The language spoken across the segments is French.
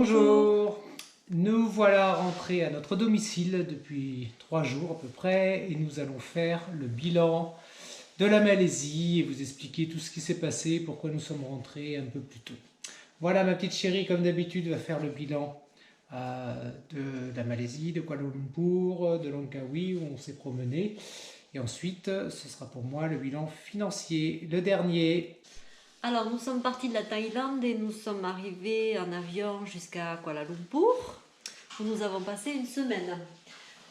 Bonjour, nous voilà rentrés à notre domicile depuis 3 jours à peu près et nous allons faire le bilan de la Malaisie et vous expliquer tout ce qui s'est passé, pourquoi nous sommes rentrés un peu plus tôt. Voilà, ma petite chérie, comme d'habitude, va faire le bilan de la Malaisie, de Kuala Lumpur, de Langkawi où on s'est promené. Et ensuite, ce sera pour moi le bilan financier, le dernier. Alors, nous sommes partis de la Thaïlande et nous sommes arrivés en avion jusqu'à Kuala Lumpur, où nous avons passé une semaine.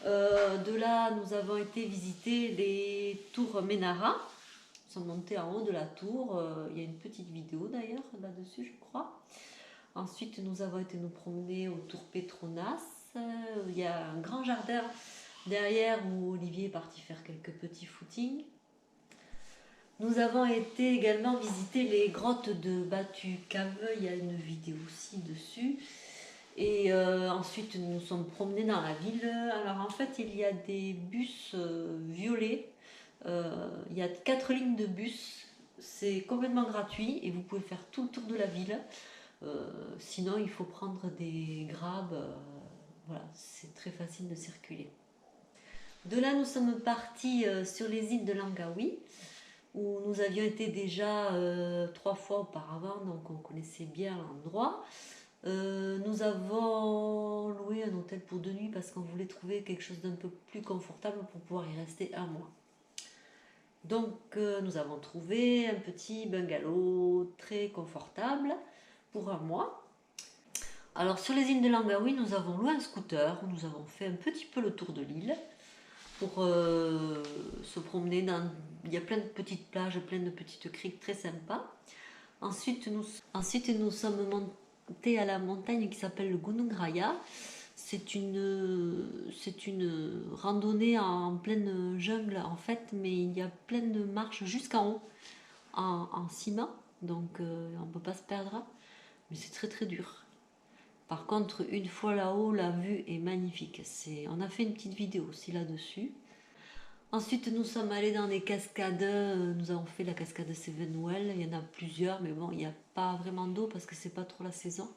De là, nous avons été visiter les tours Menara. Nous sommes montés en haut de la tour. Il y a une petite vidéo d'ailleurs là-dessus, je crois. Ensuite, nous avons été nous promener au tour Petronas. Il y a un grand jardin derrière où Olivier est parti faire quelques petits footings. Nous avons été également visiter les grottes de Batu Cave, il y a une vidéo aussi dessus. Et ensuite nous nous sommes promenés dans la ville. Alors en fait il y a des bus violets, il y a 4 lignes de bus, c'est complètement gratuit et vous pouvez faire tout le tour de la ville. Sinon il faut prendre des grabs, voilà, c'est très facile de circuler. De là nous sommes partis sur les îles de Langkawi, où nous avions été déjà 3 fois auparavant, donc on connaissait bien l'endroit. Nous avons loué un hôtel pour 2 nuits parce qu'on voulait trouver quelque chose d'un peu plus confortable pour pouvoir y rester un mois. Donc nous avons trouvé un petit bungalow très confortable pour un mois. Alors sur les îles de Langkawi, nous avons loué un scooter, nous avons fait un petit peu le tour de l'île pour se promener dans... Il y a plein de petites plages, plein de petites criques très sympas. Ensuite, nous sommes montés à la montagne qui s'appelle le Gunung Raya. C'est une randonnée en pleine jungle en fait, mais il y a plein de marches jusqu'en haut en ciment, donc on ne peut pas se perdre, mais c'est très très dur. Par contre, une fois là-haut, la vue est magnifique. On a fait une petite vidéo aussi là-dessus. Ensuite, nous sommes allés dans des cascades. Nous avons fait la cascade Sevenwell. Il y en a plusieurs, mais bon, il n'y a pas vraiment d'eau parce que c'est pas trop la saison.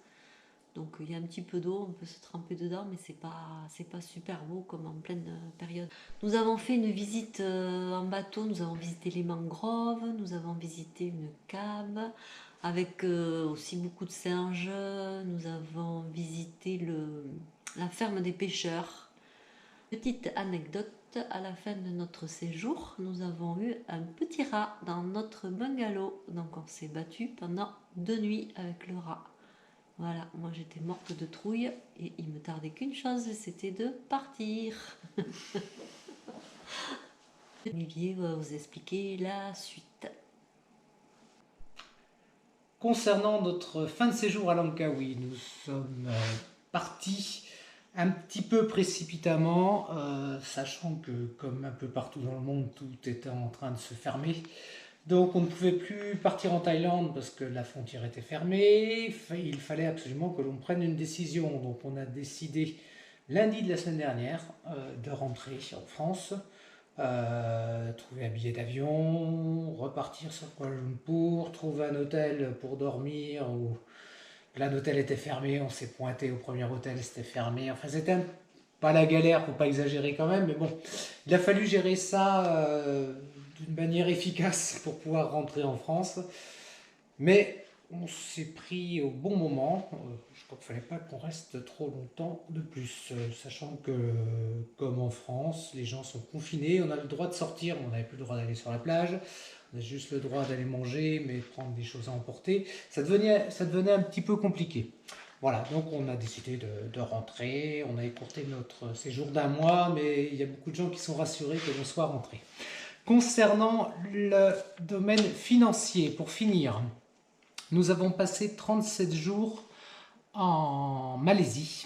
Donc il y a un petit peu d'eau, on peut se tremper dedans, mais c'est pas super beau comme en pleine période. Nous avons fait une visite en bateau. Nous avons visité les mangroves. Nous avons visité une cave avec aussi beaucoup de singes. Nous avons visité la ferme des pêcheurs. Petite anecdote, à la fin de notre séjour, nous avons eu un petit rat dans notre bungalow. Donc on s'est battu pendant 2 nuits avec le rat. Voilà, moi j'étais morte de trouille et il me tardait qu'une chose, c'était de partir. Olivier va vous expliquer la suite. Concernant notre fin de séjour à Langkawi, nous sommes partis un petit peu précipitamment, sachant que comme un peu partout dans le monde, tout était en train de se fermer. Donc on ne pouvait plus partir en Thaïlande parce que la frontière était fermée. Il fallait absolument que l'on prenne une décision. Donc on a décidé lundi de la semaine dernière de rentrer en France. Trouver un billet d'avion, repartir sur Kuala Lumpur, trouver un hôtel pour dormir. Là, l'hôtel était fermé, on s'est pointé au premier hôtel, c'était fermé. Enfin, c'était pas la galère, faut pas exagérer quand même, mais bon, il a fallu gérer ça d'une manière efficace pour pouvoir rentrer en France. Mais on s'est pris au bon moment. Je crois qu'il ne fallait pas qu'on reste trop longtemps de plus, sachant que, comme en France, les gens sont confinés, on a le droit de sortir, on n'avait plus le droit d'aller sur la plage, on a juste le droit d'aller manger, mais prendre des choses à emporter. Ça devenait un petit peu compliqué. Voilà, donc on a décidé de rentrer, on a écourté notre séjour d'1 mois, mais il y a beaucoup de gens qui sont rassurés que l'on soit rentré. Concernant le domaine financier, pour finir, nous avons passé 37 jours en Malaisie.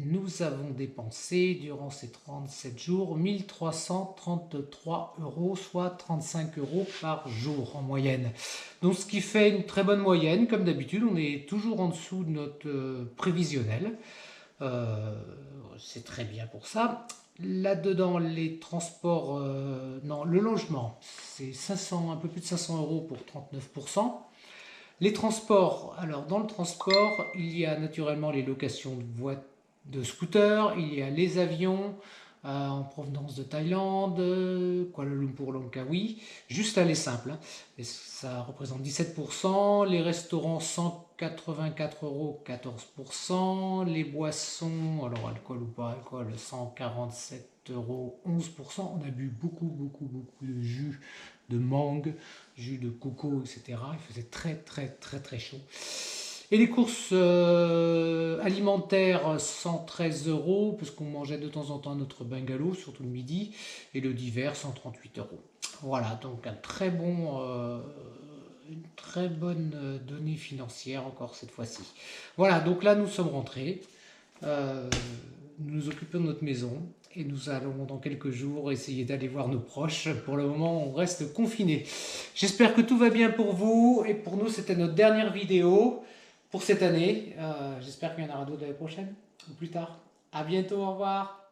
Nous avons dépensé durant ces 37 jours 1333 euros, soit 35 euros par jour en moyenne. Donc ce qui fait une très bonne moyenne, comme d'habitude, on est toujours en dessous de notre prévisionnel. C'est très bien pour ça. Là-dedans, les transports, non, le logement, c'est 500, un peu plus de 500 euros pour 39%. Les transports, alors dans le transport, il y a naturellement les locations de scooters, il y a les avions en provenance de Thaïlande, Kuala Lumpur, Langkawi, juste aller simple, hein. Et ça représente 17%, les restaurants 184 euros, 14%, les boissons, alors alcool ou pas alcool, 147 euros, 11%. On a bu beaucoup de jus de mangue, jus de coco, etc. Il faisait très chaud. Et les courses alimentaires, 113 euros, parce qu'on mangeait de temps en temps notre bungalow, surtout le midi, et le divers, 138 euros. Voilà, donc une très bonne donnée financière encore cette fois-ci. Voilà, donc là nous sommes rentrés, nous nous occupons de notre maison, et nous allons dans quelques jours essayer d'aller voir nos proches. Pour le moment, on reste confinés. J'espère que tout va bien pour vous, et pour nous, c'était notre dernière vidéo pour cette année. J'espère qu'il y en aura d'autres l'année prochaine ou plus tard. À bientôt, au revoir.